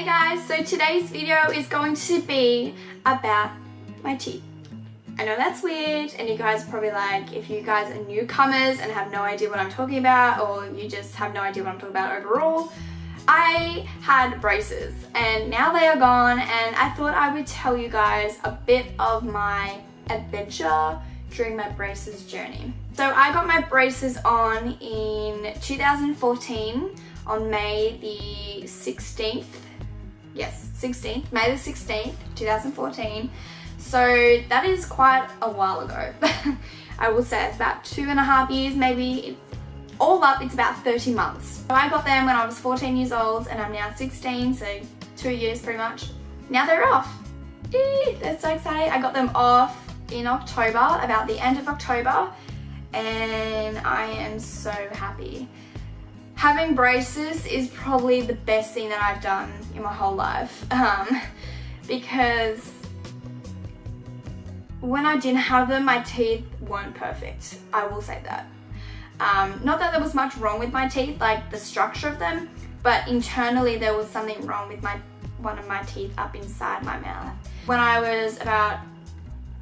Hey guys, so today's video is going to be about my teeth. I know that's weird and you guys are probably like, if you guys are newcomers and have no idea what I'm talking about, or you just have no idea what I'm talking about overall, I had braces and now they are gone, and I thought I would tell you guys a bit of my adventure during my braces journey. So I got my braces on in 2014 on May the 16th. Yes, 16th, May the 16th, 2014. So that is quite a while ago. I will say it's about 2.5 years, maybe. All up, it's about 30 months. So I got them when I was 14 years old and I'm now 16, so 2 years pretty much. Now they're off. Eee, that's so exciting. I got them off in October, about the end of October, and I am so happy. Having braces is probably the best thing that I've done in my whole life, because when I didn't have them, my teeth weren't perfect. I will say that. Not that there was much wrong with my teeth, like the structure of them, but internally there was something wrong with one of my teeth up inside my mouth. When I was about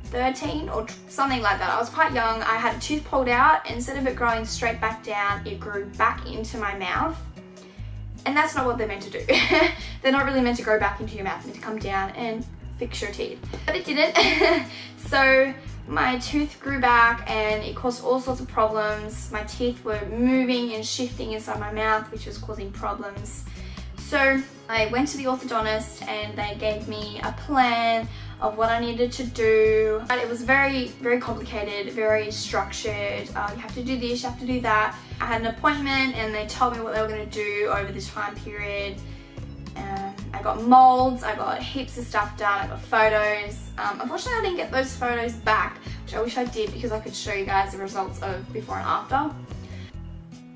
13 or something like that, I was quite young, I had a tooth pulled out. Instead of it growing straight back down, it grew back into my mouth. And that's not what they're meant to do. They're not really meant to grow back into your mouth, they're meant to come down and fix your teeth. But it didn't. So my tooth grew back and it caused all sorts of problems. My teeth were moving and shifting inside my mouth, which was causing problems. So I went to the orthodontist and they gave me a plan of what I needed to do. But it was very, very complicated, very structured. You have to do this, you have to do that. I had an appointment and they told me what they were going to do over this time period. I got molds, I got heaps of stuff done, I got photos. Unfortunately I didn't get those photos back, which I wish I did because I could show you guys the results of before and after.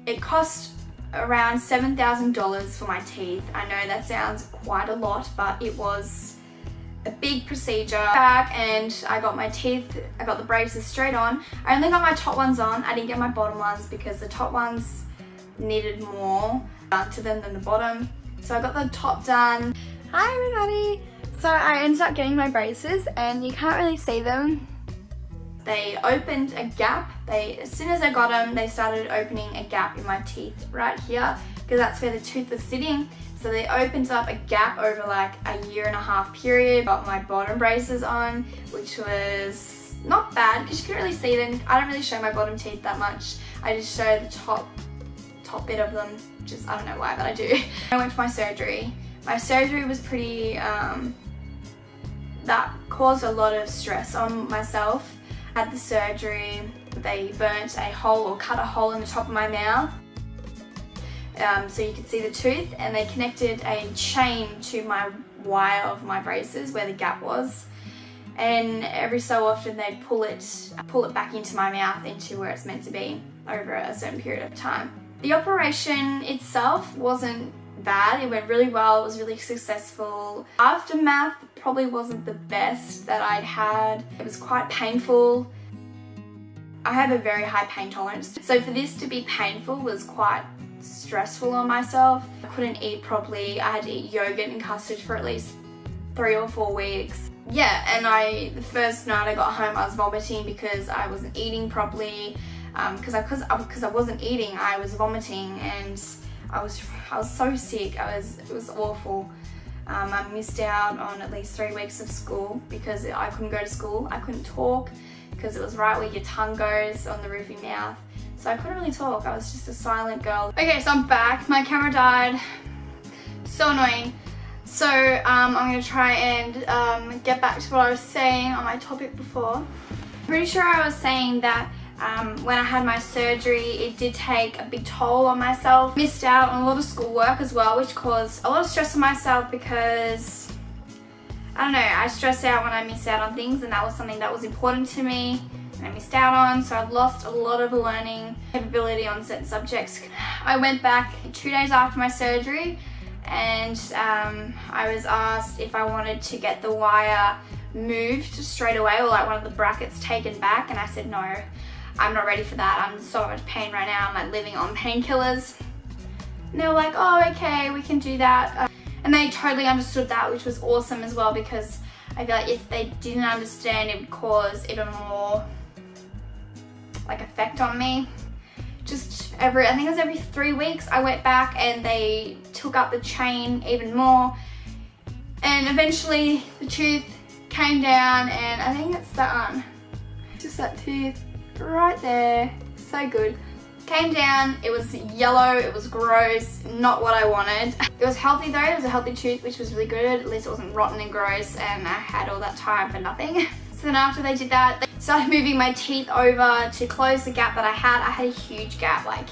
It cost around $7,000 for my teeth. I know that sounds quite a lot, but it was a big procedure. Back and I got my teeth, I got the braces straight on. I only got my top ones on, I didn't get my bottom ones because the top ones needed more done to them than the bottom. So I got the top done. Hi everybody! So I ended up getting my braces and you can't really see them. They opened a gap. As soon as I got them, they started opening a gap in my teeth right here because that's where the tooth was sitting. So they opened up a gap over like a 1.5 year period. Got my bottom braces on, which was not bad because you couldn't really see them. I don't really show my bottom teeth that much. I just show the top bit of them. Just, I don't know why, but I do. I went for my surgery. My surgery was pretty, that caused a lot of stress on myself. At the surgery, they burnt a hole or cut a hole in the top of my mouth. So you could see the tooth, and they connected a chain to my wire of my braces where the gap was. And every so often they'd pull it back into my mouth, into where it's meant to be over a certain period of time. The operation itself wasn't bad, it went really well, it was really successful. Aftermath probably wasn't the best that I'd had. It was quite painful. I have a very high pain tolerance, so for this to be painful was quite stressful on myself. I couldn't eat properly, I had to eat yogurt and custard for at least 3 or 4 weeks. Yeah, and the first night I got home I was vomiting because I wasn't eating properly. Because I wasn't eating, I was vomiting and I was so sick. It was awful. I missed out on at least 3 weeks of school because I couldn't go to school. I couldn't talk because it was right where your tongue goes, on the roof of your mouth. So I couldn't really talk. I was just a silent girl. Okay, so I'm back. My camera died. So annoying. So I'm gonna try and get back to what I was saying on my topic before. Pretty sure I was saying that when I had my surgery, it did take a big toll on myself. Missed out on a lot of schoolwork as well, which caused a lot of stress on myself because, I don't know, I stress out when I miss out on things, and that was something that was important to me and I missed out on, so I lost a lot of learning capability on certain subjects. I went back 2 days after my surgery and I was asked if I wanted to get the wire moved straight away, or like one of the brackets taken back, and I said no. I'm not ready for that. I'm in so much pain right now. I'm like living on painkillers. And they were like, oh, okay, we can do that. And they totally understood that, which was awesome as well, because I feel like if they didn't understand, it would cause even more like effect on me. Just I think it was every 3 weeks I went back and they took up the chain even more, and eventually the tooth came down, and I think it's that one, just that tooth right there, so good. Came down, it was yellow, it was gross, not what I wanted. It was healthy though, it was a healthy tooth, which was really good. At least it wasn't rotten and gross, and I had all that time for nothing. So then after they did that, they started moving my teeth over to close the gap that I had. I had a huge gap, like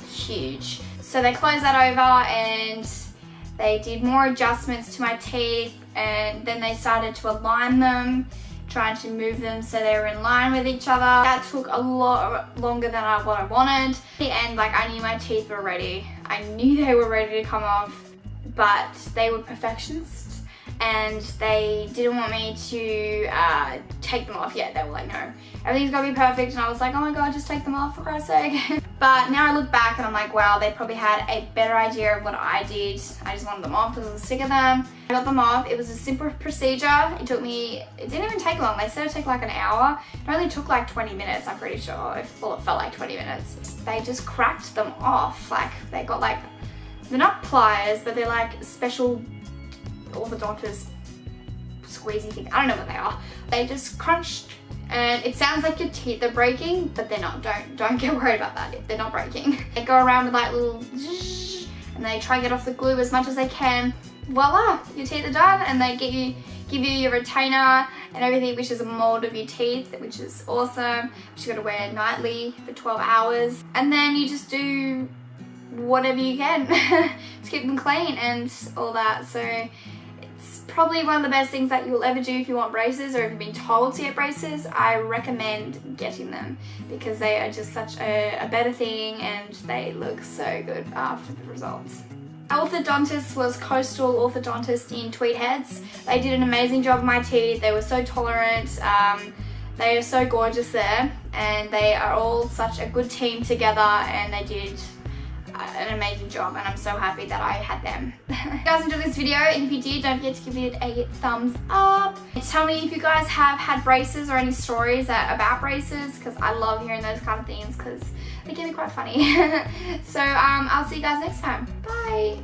huge. So they closed that over and they did more adjustments to my teeth, and then they started to align them, trying to move them so they were in line with each other. That took a lot longer than what I wanted. At the end, like, I knew my teeth were ready. I knew they were ready to come off, but they were perfectionists and they didn't want me to take them off yet. They were like, no, everything's gotta be perfect. And I was like, oh my God, just take them off for Christ's sake. But now I look back and I'm like, wow, they probably had a better idea of what I did. I just wanted them off because I was sick of them. I got them off. It was a simple procedure. It didn't even take long. They said it'd take like an hour. It only took like 20 minutes, I'm pretty sure. It felt like 20 minutes. They just cracked them off. Like, they got like, they're not pliers, but they're like special orthodontist squeezy thing. I don't know what they are. They just crunched, and it sounds like your teeth are breaking, but they're not. Don't get worried about that. They're not breaking. They go around with like little zzz, and they try and get off the glue as much as they can. Voila, your teeth are done, and they give you your retainer and everything, which is a mold of your teeth, which is awesome, which you got to wear nightly for 12 hours. And then you just do whatever you can to keep them clean and all that. So it's probably one of the best things that you'll ever do if you want braces, or if you've been told to get braces. I recommend getting them because they are just such a better thing, and they look so good after the results. Our orthodontist was Coastal Orthodontist in Tweed Heads. They did an amazing job of my teeth. They were so tolerant. They are so gorgeous there, and they are all such a good team together, and they did an amazing job, and I'm so happy that I had them. If you guys enjoyed this video, and if you did, don't forget to give it a thumbs up. Tell me if you guys have had braces or any stories about braces, because I love hearing those kind of things because they can be quite funny. So I'll see you guys next time. Bye.